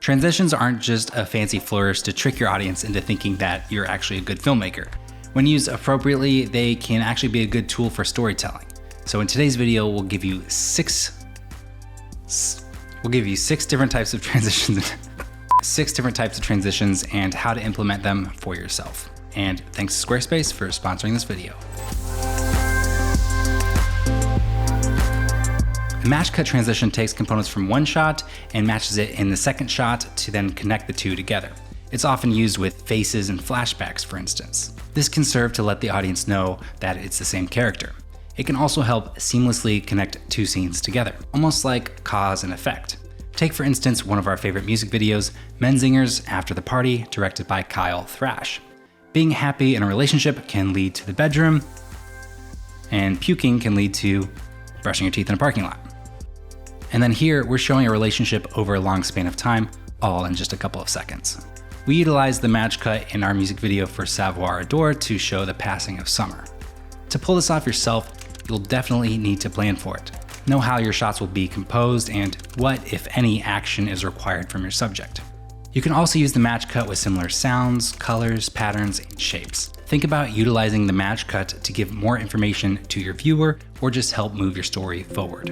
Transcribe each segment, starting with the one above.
Transitions aren't just a fancy flourish to trick your audience into thinking that you're actually a good filmmaker. When used appropriately, they can actually be a good tool for storytelling. So in today's video, we'll give you six different types of transitions, 6 different types of transitions and how to implement them for yourself. And thanks to Squarespace for sponsoring this video. A match cut transition takes components from one shot and matches it in the second shot to then connect the two together. It's often used with faces and flashbacks, for instance. This can serve to let the audience know that it's the same character. It can also help seamlessly connect two scenes together, almost like cause and effect. Take, for instance, one of our favorite music videos, Menzingers After the Party, directed by Kyle Thrash. Being happy in a relationship can lead to the bedroom, and puking can lead to brushing your teeth in a parking lot. And then here, we're showing a relationship over a long span of time, all in just a couple of seconds. We utilized the match cut in our music video for Savoir Adore to show the passing of summer. To pull this off yourself, you'll definitely need to plan for it. Know how your shots will be composed and what, if any, action is required from your subject. You can also use the match cut with similar sounds, colors, patterns, and shapes. Think about utilizing the match cut to give more information to your viewer or just help move your story forward.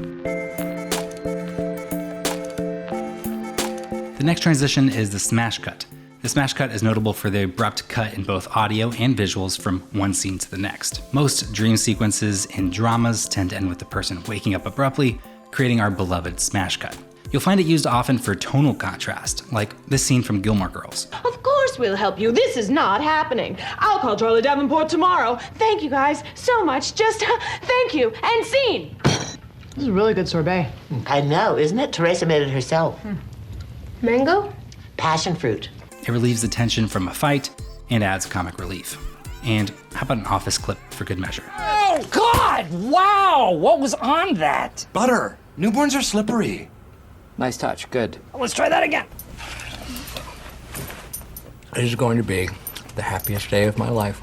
The next transition is the smash cut. The smash cut is notable for the abrupt cut in both audio and visuals from one scene to the next. Most dream sequences in dramas tend to end with the person waking up abruptly, creating our beloved smash cut. You'll find it used often for tonal contrast, like this scene from Gilmore Girls. Of course we'll help you. This is not happening. I'll call Charlie Davenport tomorrow. Thank you guys so much. Just thank you. And scene. This is a really good sorbet. I know, isn't it? Teresa made it herself. Mango? Passion fruit. It relieves the tension from a fight and adds comic relief. And how about an office clip for good measure? Oh, God! Wow! What was on that? Butter. Newborns are slippery. Nice touch. Good. Let's try that again. This is going to be the happiest day of my life.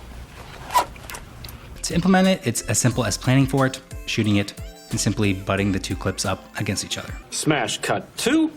To implement it, it's as simple as planning for it, shooting it, and simply butting the two clips up against each other. Smash cut 2.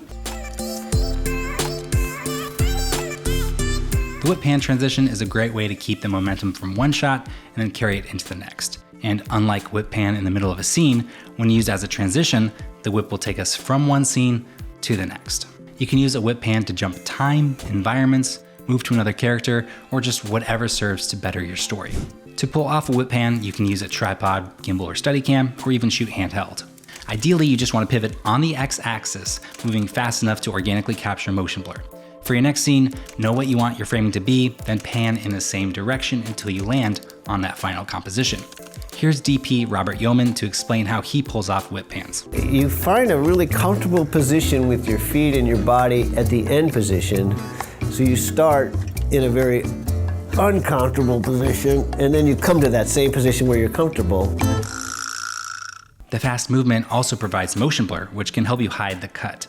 The whip pan transition is a great way to keep the momentum from one shot and then carry it into the next. And unlike whip pan in the middle of a scene, when used as a transition, the whip will take us from one scene to the next. You can use a whip pan to jump time, environments, move to another character, or just whatever serves to better your story. To pull off a whip pan, you can use a tripod, gimbal, or Steadicam, or even shoot handheld. Ideally, you just want to pivot on the x-axis, moving fast enough to organically capture motion blur. For your next scene, know what you want your framing to be, then pan in the same direction until you land on that final composition. Here's DP Robert Yeoman to explain how he pulls off whip pans. You find a really comfortable position with your feet and your body at the end position. So you start in a very uncomfortable position, and then you come to that same position where you're comfortable. The fast movement also provides motion blur, which can help you hide the cut.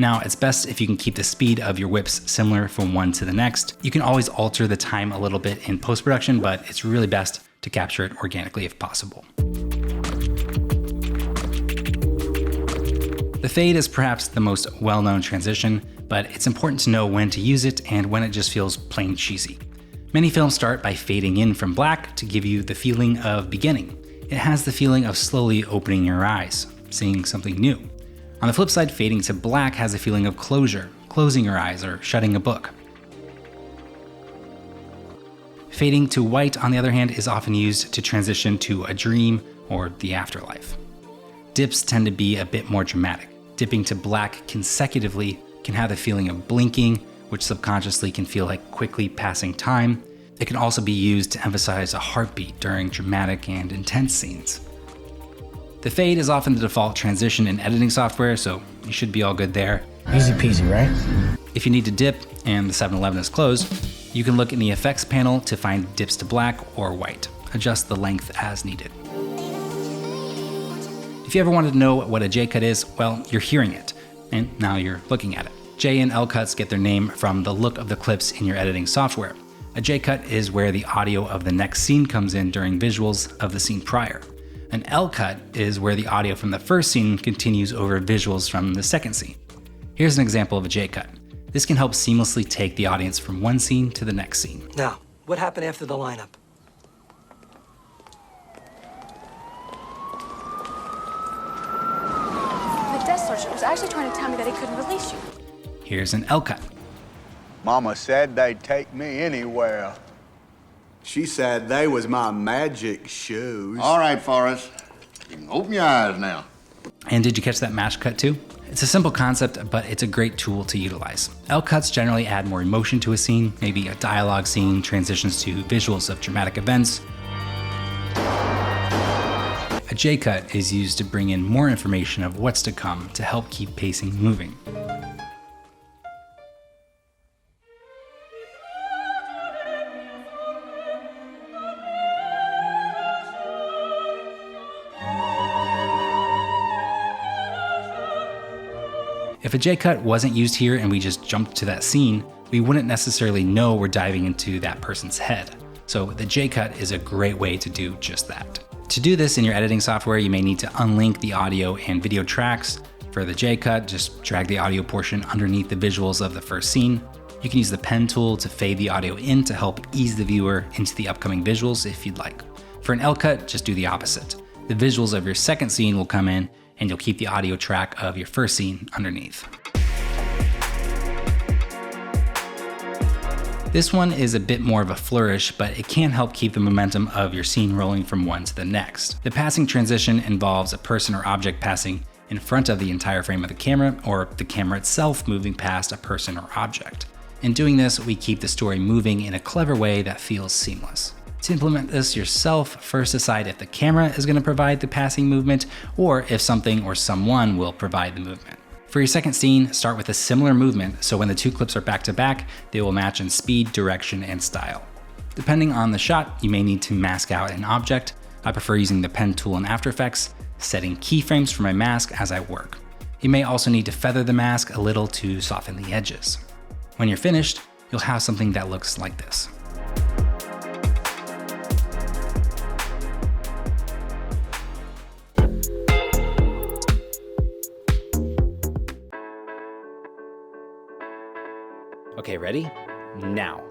Now, it's best if you can keep the speed of your whips similar from one to the next. You can always alter the time a little bit in post-production, but it's really best to capture it organically if possible. The fade is perhaps the most well-known transition, but it's important to know when to use it and when it just feels plain cheesy. Many films start by fading in from black to give you the feeling of beginning. It has the feeling of slowly opening your eyes, seeing something new. On the flip side, fading to black has a feeling of closure, closing your eyes or shutting a book. Fading to white, on the other hand, is often used to transition to a dream or the afterlife. Dips tend to be a bit more dramatic. Dipping to black consecutively can have the feeling of blinking, which subconsciously can feel like quickly passing time. It can also be used to emphasize a heartbeat during dramatic and intense scenes. The fade is often the default transition in editing software, so you should be all good there. Easy peasy, right? If you need to dip and the 7-Eleven is closed, you can look in the effects panel to find dips to black or white. Adjust the length as needed. If you ever wanted to know what a J-cut is, well, you're hearing it, and now you're looking at it. J and L cuts get their name from the look of the clips in your editing software. A J-cut is where the audio of the next scene comes in during visuals of the scene prior. An L cut is where the audio from the first scene continues over visuals from the second scene. Here's an example of a J cut. This can help seamlessly take the audience from one scene to the next scene. Now, what happened after the lineup? The desk sergeant was actually trying to tell me that he couldn't release you. Here's an L cut. Mama said they'd take me anywhere. She said they was my magic shoes. All right, Forrest. You can open your eyes now. And did you catch that match cut too? It's a simple concept, but it's a great tool to utilize. L cuts generally add more emotion to a scene, maybe a dialogue scene transitions to visuals of dramatic events. A J cut is used to bring in more information of what's to come to help keep pacing moving. If a J cut wasn't used here and we just jumped to that scene, we wouldn't necessarily know we're diving into that person's head. So the J cut is a great way to do just that. To do this in your editing software, you may need to unlink the audio and video tracks. For the J cut, just drag the audio portion underneath the visuals of the first scene. You can use the pen tool to fade the audio in to help ease the viewer into the upcoming visuals if you'd like. For an L cut, just do the opposite. The visuals of your second scene will come in, and you'll keep the audio track of your first scene underneath. This one is a bit more of a flourish, but it can help keep the momentum of your scene rolling from one to the next. The passing transition involves a person or object passing in front of the entire frame of the camera, or the camera itself moving past a person or object. In doing this, we keep the story moving in a clever way that feels seamless. To implement this yourself, first decide if the camera is going to provide the passing movement or if something or someone will provide the movement. For your second scene, start with a similar movement so when the two clips are back to back, they will match in speed, direction, and style. Depending on the shot, you may need to mask out an object. I prefer using the pen tool in After Effects, setting keyframes for my mask as I work. You may also need to feather the mask a little to soften the edges. When you're finished, you'll have something that looks like this. Okay, ready? Now.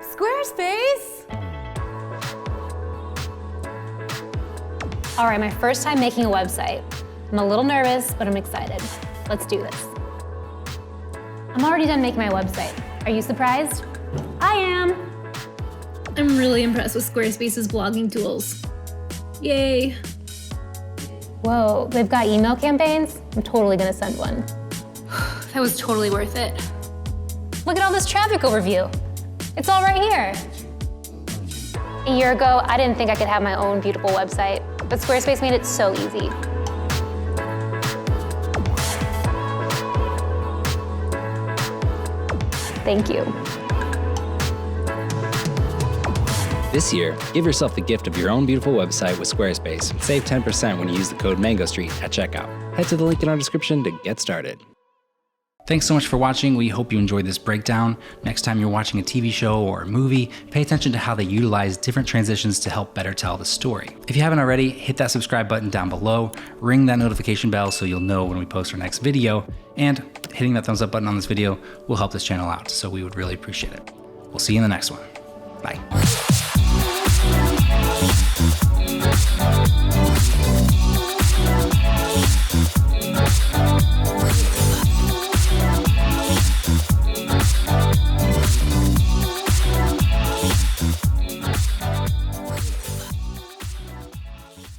Squarespace! All right, my first time making a website. I'm a little nervous, but I'm excited. Let's do this. I'm already done making my website. Are you surprised? I am. I'm really impressed with Squarespace's blogging tools. Yay. Whoa, they've got email campaigns? I'm totally gonna send one. That was totally worth it. Look at all this traffic overview. It's all right here. A year ago, I didn't think I could have my own beautiful website, but Squarespace made it so easy. Thank you. This year, give yourself the gift of your own beautiful website with Squarespace and save 10% when you use the code MangoStreet at checkout. Head to the link in our description to get started. Thanks so much for watching. We hope you enjoyed this breakdown. Next time you're watching a TV show or a movie, pay attention to how they utilize different transitions to help better tell the story. If you haven't already, hit that subscribe button down below, ring that notification bell so you'll know when we post our next video, and hitting that thumbs up button on this video will help this channel out, so we would really appreciate it. We'll see you in the next one. Bye.